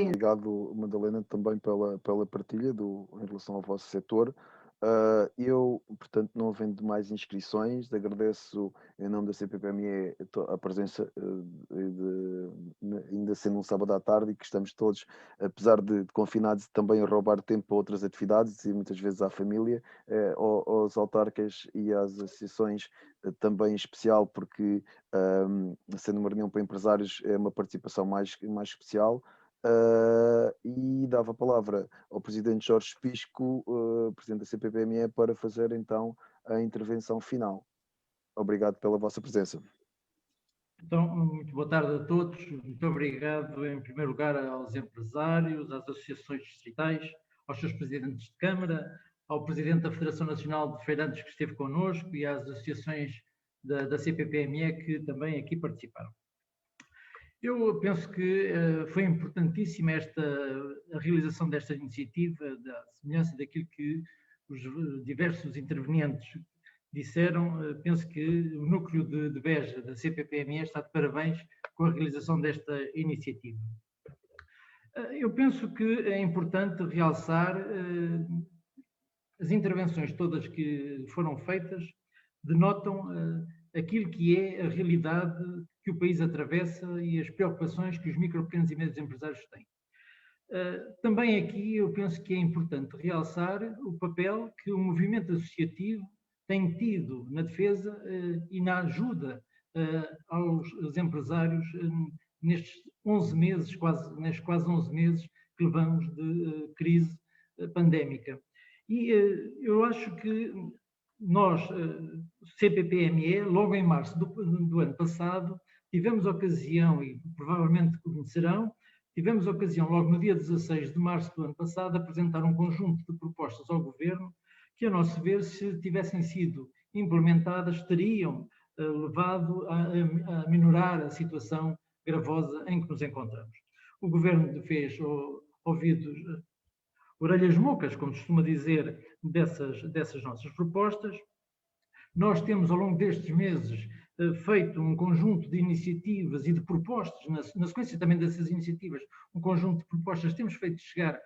Obrigado, Madalena, também pela partilha em relação ao vosso setor. Eu, portanto, não havendo mais inscrições, agradeço em nome da CPPME a presença, ainda sendo um sábado à tarde, e que estamos todos, apesar de confinados, também a roubar tempo para outras atividades e muitas vezes à família, aos autarcas e às associações também em especial, porque sendo uma reunião para empresários é uma participação mais especial. E dava a palavra ao Presidente Jorge Pisco, Presidente da CPPME, para fazer então a intervenção final. Obrigado pela vossa presença. Então, muito boa tarde a todos. Muito obrigado, em primeiro lugar, aos empresários, às associações distritais, aos seus presidentes de Câmara, ao Presidente da Federação Nacional de Feirantes que esteve connosco e às associações da CPPME que também aqui participaram. Eu penso que foi importantíssima a realização desta iniciativa, da semelhança daquilo que os diversos intervenientes disseram. Penso que o núcleo de Beja, da CPPME, está de parabéns com a realização desta iniciativa. Eu penso que é importante realçar as intervenções todas que foram feitas, denotam aquilo que é a realidade que o país atravessa e as preocupações que os micro, pequenos e médios empresários têm. Também aqui eu penso que é importante realçar o papel que o movimento associativo tem tido na defesa e na ajuda aos empresários nestes 11 meses, nestes quase 11 meses que levamos de crise pandémica. E eu acho que nós, CPPME, logo em março do ano passado, tivemos ocasião, e provavelmente conhecerão, tivemos ocasião, logo no dia 16 de março do ano passado, de apresentar um conjunto de propostas ao Governo que, a nosso ver, se tivessem sido implementadas, teriam levado a minorar a situação gravosa em que nos encontramos. O Governo fez ouvidos, orelhas mocas, como costuma dizer, dessas nossas propostas. Nós temos, ao longo destes meses, feito um conjunto de iniciativas e de propostas, na sequência também dessas iniciativas, um conjunto de propostas temos feito chegar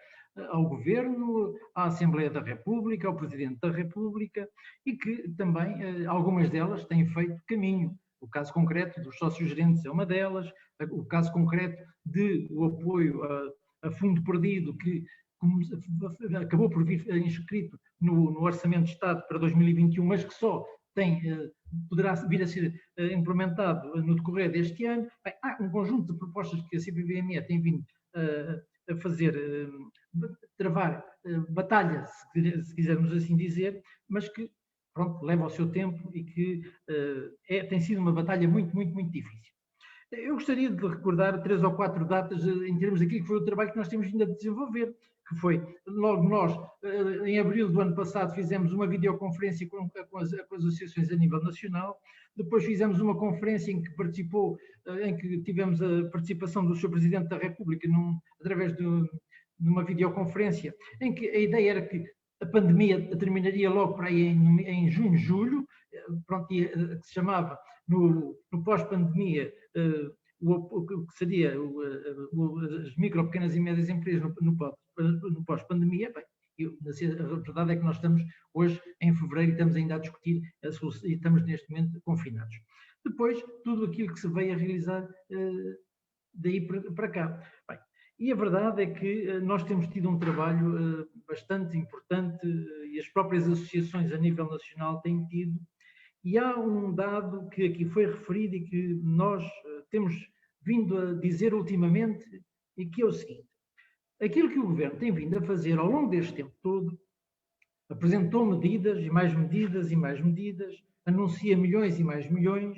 ao Governo, à Assembleia da República, ao Presidente da República, e que também, algumas delas, têm feito caminho. O caso concreto dos sócios gerentes é uma delas, o caso concreto do apoio a fundo perdido, que acabou por vir inscrito no Orçamento de Estado para 2021, mas que só poderá vir a ser implementado no decorrer deste ano. Bem, há um conjunto de propostas que a CPPME tem vindo a fazer, travar batalha, se quisermos assim dizer, mas que, pronto, leva o seu tempo e que tem sido uma batalha muito, muito, muito difícil. Eu gostaria de recordar 3 ou 4 datas em termos daquilo que foi o trabalho que nós temos vindo a desenvolver, que foi, logo nós, em abril do ano passado, fizemos uma videoconferência com as associações a nível nacional, depois fizemos uma conferência em que em que tivemos a participação do Sr. Presidente da República, através de uma videoconferência, em que a ideia era que a pandemia terminaria logo para aí em junho, julho, pronto, que se chamava, no pós-pandemia, o que seria as micro, pequenas e médias empresas no pós-pandemia. Bem, a verdade é que nós estamos hoje em fevereiro e estamos ainda a discutir e estamos neste momento confinados. Depois, tudo aquilo que se veio a realizar daí para cá. Bem, e a verdade é que nós temos tido um trabalho bastante importante e as próprias associações a nível nacional têm tido. E há um dado que aqui foi referido e que nós temos vindo a dizer ultimamente, e que é o seguinte: aquilo que o Governo tem vindo a fazer ao longo deste tempo todo, apresentou medidas e mais medidas e mais medidas, anuncia milhões e mais milhões,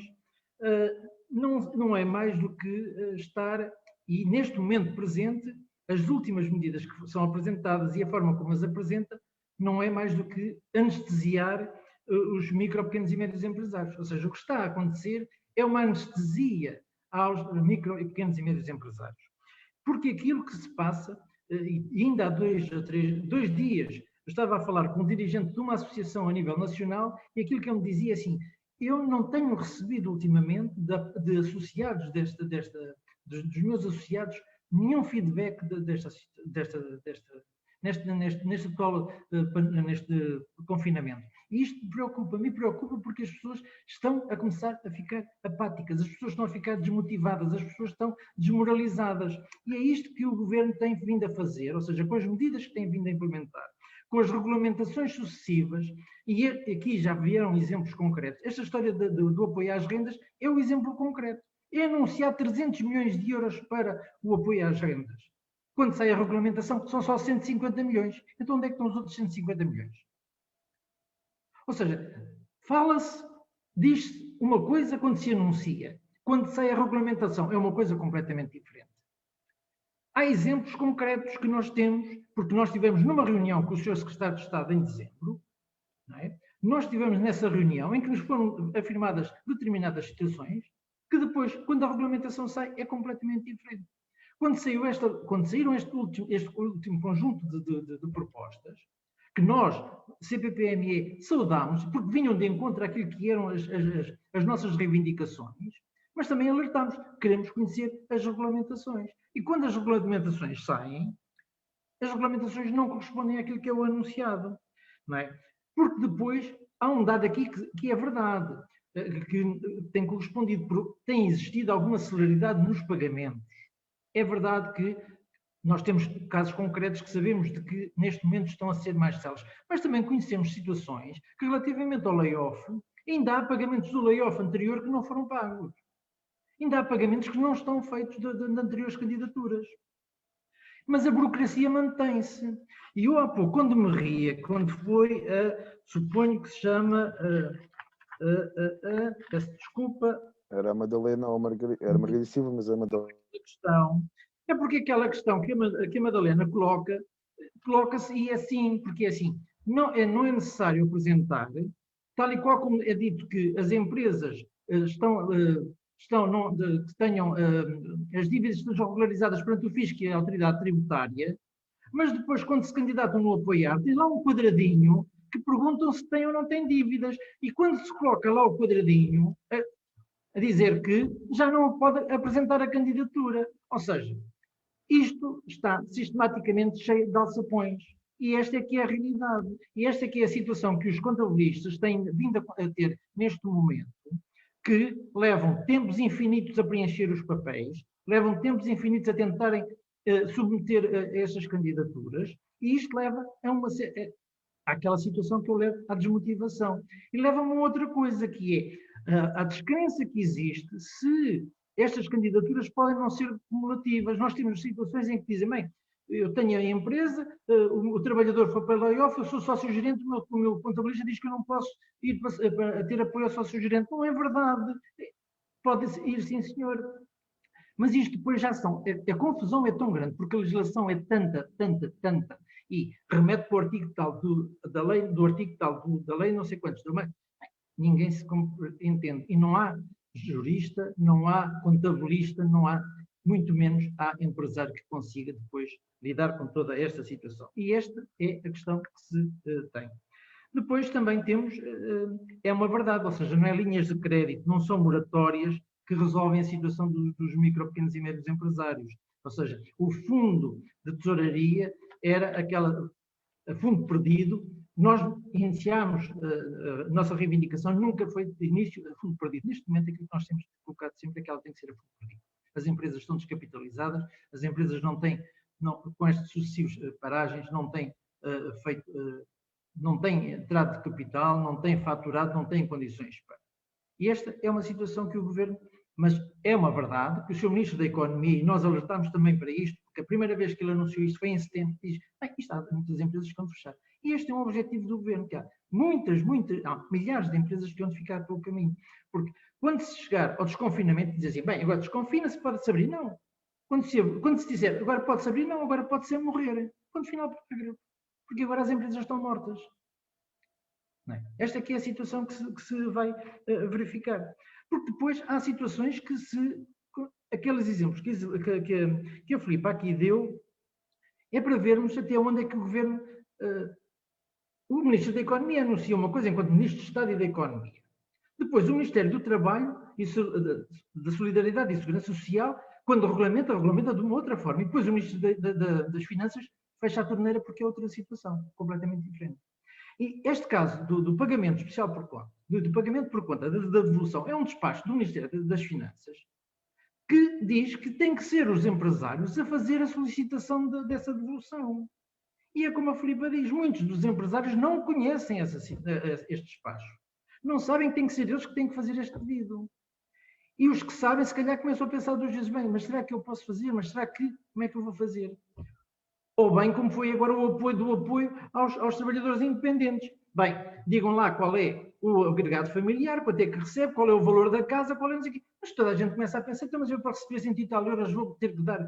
não é mais do que estar, e neste momento presente, as últimas medidas que são apresentadas e a forma como as apresenta, não é mais do que anestesiar os micro, pequenos e médios empresários. Ou seja, o que está a acontecer é uma anestesia aos micro, pequenos e médios empresários. Porque aquilo que se passa, e ainda há 2 dias, eu estava a falar com um dirigente de uma associação a nível nacional, e aquilo que ele me dizia assim: eu não tenho recebido ultimamente de associados dos meus associados nenhum feedback neste confinamento. E isto me preocupa porque as pessoas estão a começar a ficar apáticas, as pessoas estão a ficar desmotivadas, as pessoas estão desmoralizadas. E é isto que o governo tem vindo a fazer, ou seja, com as medidas que tem vindo a implementar, com as regulamentações sucessivas, e aqui já vieram exemplos concretos. Esta história do apoio às rendas é o exemplo concreto. É anunciar 300 milhões de euros para o apoio às rendas. Quando sai a regulamentação, são só 150 milhões. Então onde é que estão os outros 150 milhões? Ou seja, fala-se, diz-se uma coisa quando se anuncia. Quando sai a regulamentação, é uma coisa completamente diferente. Há exemplos concretos que nós temos, porque nós tivemos numa reunião com o Sr. Secretário de Estado em dezembro, não é? Nós tivemos nessa reunião em que nos foram afirmadas determinadas situações, que depois, quando a regulamentação sai, é completamente diferente. Quando saíram este último conjunto de propostas, que nós, CPPME, saudámos, porque vinham de encontro àquilo que eram as nossas reivindicações, mas também alertámos, queremos conhecer as regulamentações. E quando as regulamentações saem, as regulamentações não correspondem àquilo que é o anunciado, não é? Porque depois há um dado aqui que é verdade, que tem correspondido, tem existido alguma celeridade nos pagamentos. É verdade que nós temos casos concretos que sabemos de que neste momento estão a ser mais céleres, mas também conhecemos situações que relativamente ao layoff, ainda há pagamentos do layoff anterior que não foram pagos. Ainda há pagamentos que não estão feitos de anteriores candidaturas. Mas a burocracia mantém-se. E eu há pouco, quando me ria, quando foi, suponho que se chama, peço desculpa. Era a Madalena ou era Margarida Silva, mas é a Madalena. Questão, é porque aquela questão que a Madalena coloca-se e é assim, porque é assim, não é necessário apresentar, tal e qual como é dito que as empresas que tenham as dívidas estejam regularizadas perante o fisco e a autoridade tributária, mas depois, quando se candidatam no apoiar, tem lá um quadradinho que perguntam se tem ou não tem dívidas. E quando se coloca lá o quadradinho a dizer que já não pode apresentar a candidatura. Ou seja, isto está sistematicamente cheio de alçapões. E esta é que é a realidade. E esta é que é a situação que os contabilistas têm vindo a ter neste momento, que levam tempos infinitos a preencher os papéis, levam tempos infinitos a tentarem submeter estas candidaturas, e isto leva àquela situação que eu levo à desmotivação. E leva-me a outra coisa, que é a descrença que existe se estas candidaturas podem não ser cumulativas. Nós temos situações em que dizem, bem, eu tenho a empresa, o trabalhador foi para layoff, eu sou sócio-gerente, o meu contabilista diz que eu não posso ir a ter apoio ao sócio-gerente. Não é verdade. Pode ir, sim, senhor. Mas isto depois já são... A confusão é tão grande, porque a legislação é tanta, e remete para o artigo tal da lei, do artigo tal da lei, não sei quantos, ninguém se entende. E não há jurista, não há contabilista, não há, muito menos há empresário que consiga depois lidar com toda esta situação. E esta é a questão que se tem. Depois também temos, é uma verdade, ou seja, não é linhas de crédito, não são moratórias que resolvem a situação dos micro, pequenos e médios empresários. Ou seja, o fundo de tesouraria era fundo perdido. Nós iniciámos a nossa reivindicação, nunca foi de início a fundo perdido. Neste momento, aquilo que nós temos colocado sempre é que ela tem que ser a fundo perdido. As empresas estão descapitalizadas, as empresas com estes sucessivos paragens, não têm não têm entrada de capital, não têm faturado, não têm condições para. E esta é uma situação que o governo, mas é uma verdade, que o Sr. Ministro da Economia, e nós alertámos também para isto, porque a primeira vez que ele anunciou isto foi em setembro, diz, isto há muitas empresas que estão a fechar. E este é um objetivo do governo, que há milhares de empresas que vão ficar pelo caminho. Porque quando se chegar ao desconfinamento, diz assim, bem, agora desconfina-se, pode-se abrir. Não. Quando se disser, agora pode-se abrir, não, agora pode-se morrer. Quando final, porque agora as empresas estão mortas. Não é? Esta aqui é a situação que se vai verificar. Porque depois há situações que aqueles exemplos que a Filipe aqui deu, é para vermos até onde é que o governo, o Ministro da Economia anuncia uma coisa enquanto Ministro de Estado e da Economia. Depois o Ministério do Trabalho, da Solidariedade e Segurança Social, Quando regulamenta de uma outra forma. E depois o Ministro das Finanças fecha a torneira porque é outra situação, completamente diferente. E este caso do pagamento especial por conta, do pagamento por conta da devolução, é um despacho do Ministério das Finanças que diz que tem que ser os empresários a fazer a solicitação dessa devolução. E é como a Filipa diz, muitos dos empresários não conhecem este despacho. Não sabem que tem que ser eles que têm que fazer este pedido. E os que sabem, se calhar, começam a pensar duas vezes, bem, mas será que eu posso fazer? Mas será que, como é que eu vou fazer? Ou bem, como foi agora o apoio aos trabalhadores independentes. Bem, digam lá qual é o agregado familiar, quanto é que recebe, qual é o valor da casa, qual é não sei o quê. Mas toda a gente começa a pensar, então, mas eu para receber 100 e tal euros vou ter que dar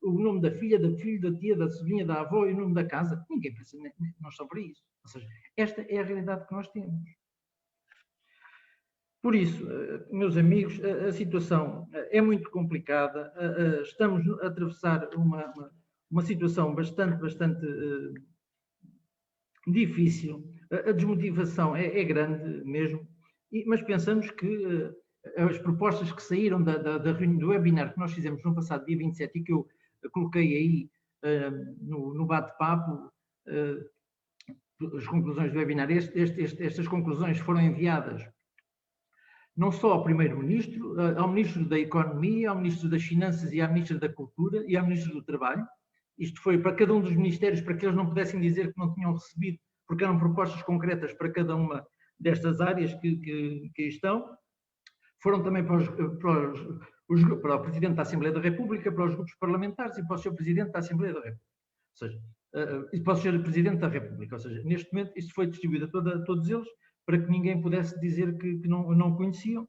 o nome da filha, do filho, da tia, da sobrinha, da avó e o nome da casa. Ninguém pensa, não estão para isso. Ou seja, esta é a realidade que nós temos. Por isso, meus amigos, a situação é muito complicada. Estamos a atravessar uma situação bastante difícil. A desmotivação é grande mesmo, mas pensamos que as propostas que saíram do webinar que nós fizemos no passado dia 27 e que eu coloquei aí no bate-papo, as conclusões do webinar, estas conclusões foram enviadas não só ao Primeiro-Ministro, ao Ministro da Economia, ao Ministro das Finanças e à Ministra da Cultura e ao Ministro do Trabalho. Isto foi para cada um dos ministérios, para que eles não pudessem dizer que não tinham recebido, porque eram propostas concretas para cada uma destas áreas que estão. Foram também para o Presidente da Assembleia da República, para os grupos parlamentares e para o Sr. Presidente da Assembleia da República. Ou seja, e para o Sr. Presidente da República. Ou seja, neste momento, isto foi distribuído a todos eles, para que ninguém pudesse dizer que não conheciam.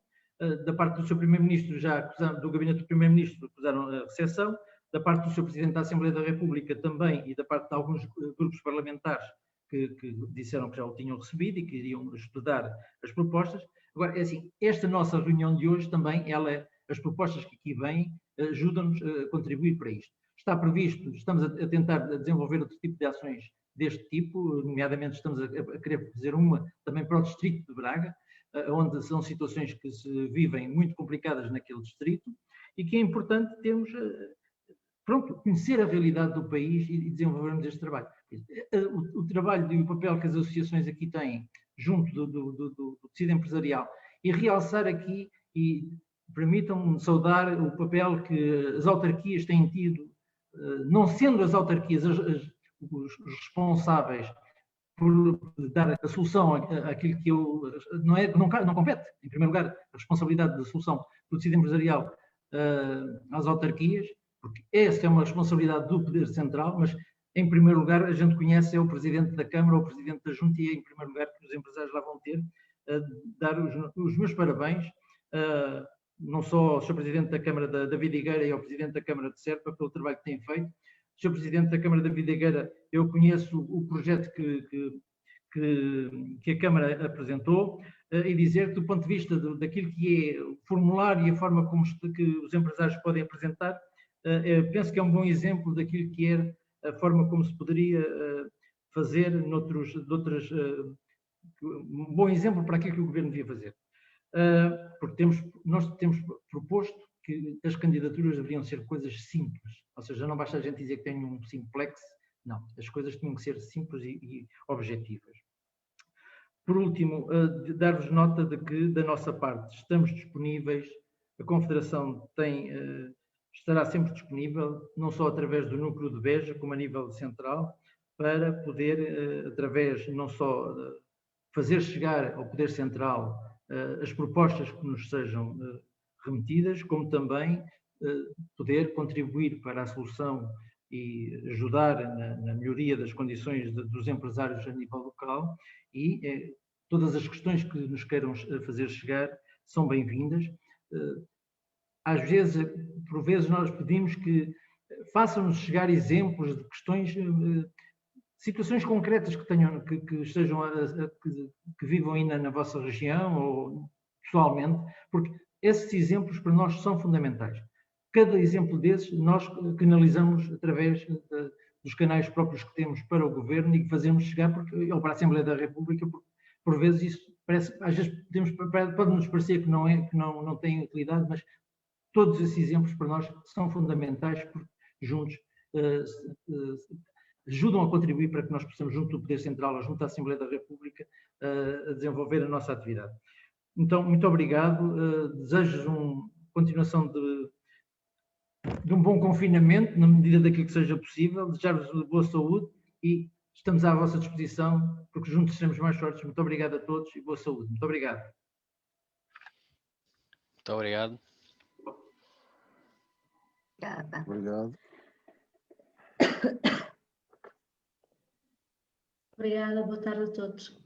Da parte do Sr. Primeiro-Ministro, do Gabinete do Primeiro-Ministro, acusaram a recepção. Da parte do Sr. Presidente da Assembleia da República também, e da parte de alguns grupos parlamentares que disseram que já o tinham recebido e que iriam estudar as propostas. Agora, é assim, esta nossa reunião de hoje também, as propostas que aqui vêm, ajudam-nos a contribuir para isto. Está previsto, estamos a tentar desenvolver outro tipo de ações deste tipo, nomeadamente estamos a querer fazer uma também para o Distrito de Braga, onde são situações que se vivem muito complicadas naquele distrito e que é importante termos, conhecer a realidade do país e desenvolvermos este trabalho. O trabalho e o papel que as associações aqui têm junto do tecido empresarial e realçar aqui, e permitam-me saudar o papel que as autarquias têm tido, não sendo as autarquias os responsáveis por dar a solução àquilo que não compete, em primeiro lugar, a responsabilidade da solução do tecido empresarial às autarquias, porque essa é uma responsabilidade do Poder Central, mas em primeiro lugar a gente conhece o Presidente da Câmara ou o Presidente da Junta e é em primeiro lugar que os empresários lá vão ter dar os meus parabéns, não só ao Sr. Presidente da Câmara da Vidigueira e ao Presidente da Câmara de Serpa pelo trabalho que têm feito. Sr. Presidente da Câmara da Vidigueira, eu conheço o projeto que a Câmara apresentou e dizer que, do ponto de vista daquilo que é o formulário e a forma como que os empresários podem apresentar, penso que é um bom exemplo daquilo que é a forma como se poderia fazer um bom exemplo para aquilo que o Governo devia fazer. Porque nós temos proposto que as candidaturas deveriam ser coisas simples, ou seja, não basta a gente dizer que tem um simplex, não, as coisas tinham que ser simples e objetivas. Por último, dar-vos nota de que, da nossa parte, estamos disponíveis, a Confederação estará sempre disponível, não só através do núcleo de Beja, como a nível central, para poder, através não só fazer chegar ao Poder Central as propostas que nos sejam remetidas, como também poder contribuir para a solução e ajudar na melhoria das condições dos empresários a nível local e todas as questões que nos queiram fazer chegar são bem-vindas. Às vezes, por vezes, nós pedimos que façam-nos chegar exemplos de questões, situações concretas que estejam, que vivam aí na vossa região ou pessoalmente, porque esses exemplos para nós são fundamentais. Cada exemplo desses nós canalizamos através dos canais próprios que temos para o Governo e que fazemos chegar ou para a Assembleia da República, porque por vezes isso parece, às vezes pode-nos parecer que não tem utilidade, mas todos esses exemplos para nós são fundamentais, porque juntos ajudam a contribuir para que nós possamos, junto do Poder Central, junto à Assembleia da República, a desenvolver a nossa atividade. Então, muito obrigado. Desejo uma continuação de um bom confinamento, na medida daquilo que seja possível. Desejar-vos boa saúde e estamos à vossa disposição, porque juntos seremos mais fortes. Muito obrigado a todos e boa saúde. Muito obrigado. Muito obrigado. Obrigado. Obrigada, boa tarde a todos.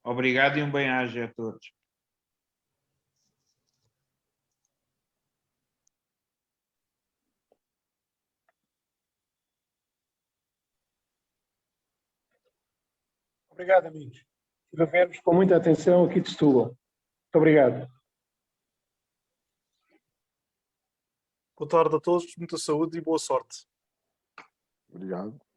Obrigado e um bem-aja a todos. Obrigado, amigos. Estive a ver-vos com muita atenção aqui de Setúbal. Muito obrigado. Boa tarde a todos, muita saúde e boa sorte. Obrigado.